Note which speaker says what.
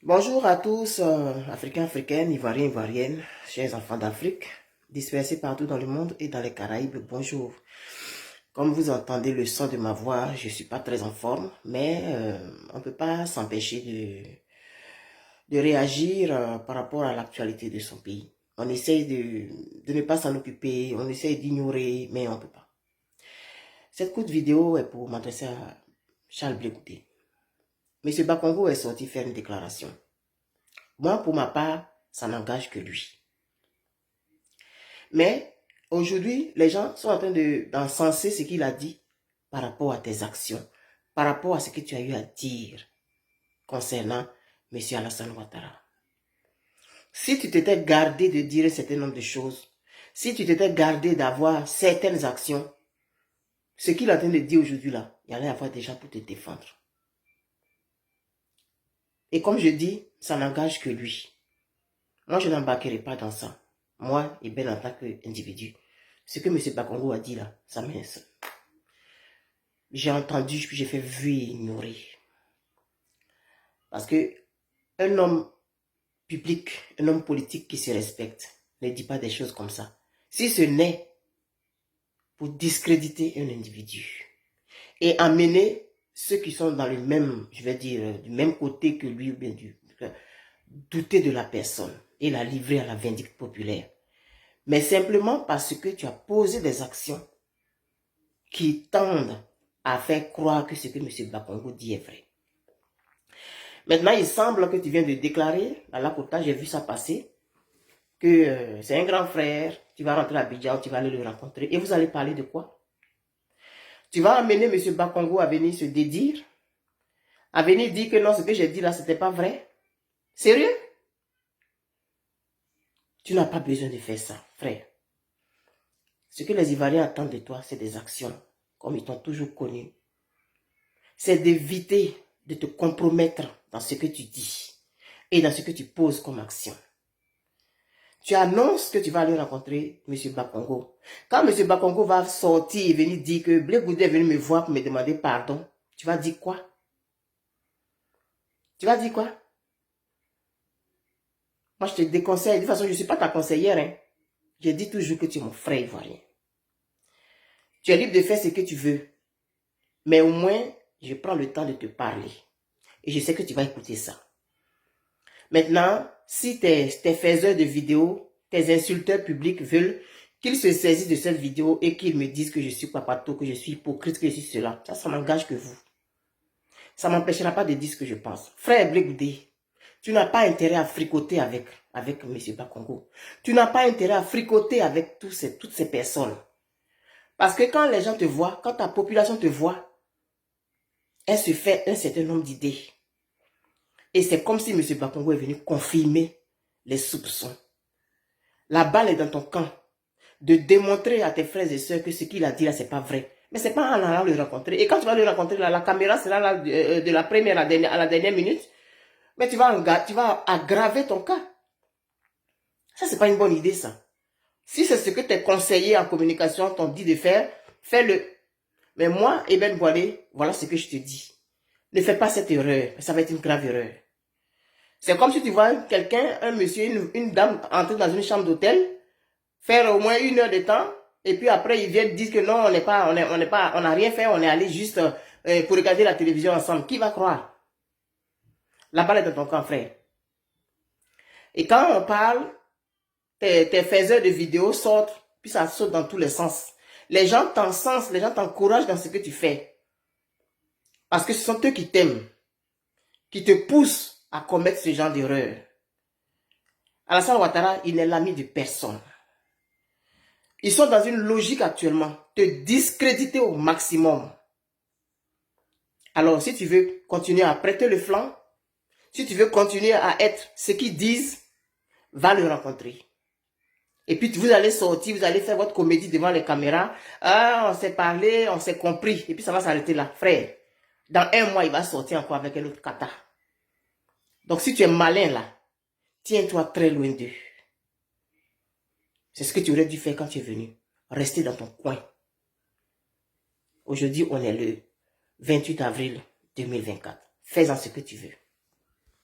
Speaker 1: Bonjour à tous, Africains, Africaines, Ivoiriens, Ivoiriennes, chers enfants d'Afrique, dispersés partout dans le monde et dans les Caraïbes, bonjour. Comme vous entendez le son de ma voix, je ne suis pas très en forme, mais on ne peut pas s'empêcher de réagir par rapport à l'actualité de son pays. On essaye de ne pas s'en occuper, on essaye d'ignorer, mais on ne peut pas. Cette courte vidéo est pour m'adresser à Charles Blé Goudé. Monsieur Bakongo est sorti faire une déclaration. Moi, pour ma part, ça n'engage que lui. Mais aujourd'hui, les gens sont en train d'encenser ce qu'il a dit par rapport à tes actions, par rapport à ce que tu as eu à dire concernant M. Alassane Ouattara. Si tu t'étais gardé de dire un certain nombre de choses, si tu t'étais gardé d'avoir certaines actions, ce qu'il est en train de dire aujourd'hui là, il y allait avoir des gens pour te défendre. Et comme je dis, ça n'engage que lui. Moi, je n'embarquerai pas dans ça. Moi, et bien en tant qu'individu, ce que M. Bakongo a dit là, ça m'insulte. J'ai entendu, puis j'ai fait vu et ignorer. Parce que un homme public, un homme politique qui se respecte, ne dit pas des choses comme ça. Si ce n'est pour discréditer un individu et amener ceux qui sont dans le même, je vais dire, du même côté que lui, ou bien douter de la personne et la livrer à la vindicte populaire. Mais simplement parce que tu as posé des actions qui tendent à faire croire que ce que M. Bakongo dit est vrai. Maintenant, il semble que tu viens de déclarer, à Lakota, j'ai vu ça passer, que c'est un grand frère, tu vas rentrer à Abidjan, tu vas aller le rencontrer, et vous allez parler de quoi? Tu vas amener M. Bakongo à venir se dédire, à venir dire que non, ce que j'ai dit là, c'était pas vrai? Sérieux? Tu n'as pas besoin de faire ça, frère. Ce que les Ivoiriens attendent de toi, c'est des actions, comme ils t'ont toujours connu. C'est d'éviter de te compromettre dans ce que tu dis et dans ce que tu poses comme action. Tu annonces que tu vas aller rencontrer M. Bakongo. Quand M. Bakongo va sortir et venir dire que Blé Goudé est venu me voir pour me demander pardon, tu vas dire quoi? Tu vas dire quoi? Moi, je te déconseille. De toute façon, je ne suis pas ta conseillère. Hein. Je dis toujours que tu es mon frère ivoirien. Tu es libre de faire ce que tu veux. Mais au moins, je prends le temps de te parler. Et je sais que tu vas écouter ça. Maintenant, si tes faiseurs de vidéos, tes insulteurs publics veulent qu'ils se saisissent de cette vidéo et qu'ils me disent que je suis papato, que je suis hypocrite, que je suis cela, ça n'engage que vous. Ça ne m'empêchera pas de dire ce que je pense. Frère Blé Goudé, tu n'as pas intérêt à fricoter avec M. Bakongo. Tu n'as pas intérêt à fricoter avec toutes ces personnes. Parce que quand les gens te voient, quand ta population te voit, elle se fait un certain nombre d'idées. Et c'est comme si M. Bakongo est venu confirmer les soupçons. La balle est dans ton camp. De démontrer à tes frères et sœurs que ce qu'il a dit là, c'est pas vrai. Mais c'est pas en allant le rencontrer. Et quand tu vas le rencontrer, là, la caméra sera là de la première à la dernière minute. Mais tu vas aggraver ton cas. Ça, c'est pas une bonne idée, ça. Si c'est ce que tes conseillers en communication t'ont dit de faire, fais-le. Mais moi, Eben Boilé, voilà ce que je te dis. Ne fais pas cette erreur. Ça va être une grave erreur. C'est comme si tu vois quelqu'un, un monsieur, une dame entrer dans une chambre d'hôtel, faire au moins 1 heure de temps, et puis après ils viennent dire que non, on n'a rien fait, on est allé juste pour regarder la télévision ensemble. Qui va croire? La balle est dans ton camp, frère. Et quand on parle, tes faiseurs de vidéos sortent, puis ça saute dans tous les sens. Les gens t'encensent, les gens t'encouragent dans ce que tu fais. Parce que ce sont eux qui t'aiment, qui te poussent à commettre ce genre d'erreur. Alassane Ouattara, il n'est l'ami de personne. Ils sont dans une logique actuellement, te discréditer au maximum. Alors, si tu veux continuer à prêter le flanc, si tu veux continuer à être ce qu'ils disent, va le rencontrer. Et puis, vous allez sortir, vous allez faire votre comédie devant les caméras. Ah, on s'est parlé, on s'est compris. Et puis, ça va s'arrêter là. Frère, dans 1 mois, il va sortir encore avec un autre kata. Donc, si tu es malin là, tiens-toi très loin d'eux. C'est ce que tu aurais dû faire quand tu es venu. Rester dans ton coin. Aujourd'hui, on est le 28 avril 2024. Fais-en ce que tu veux.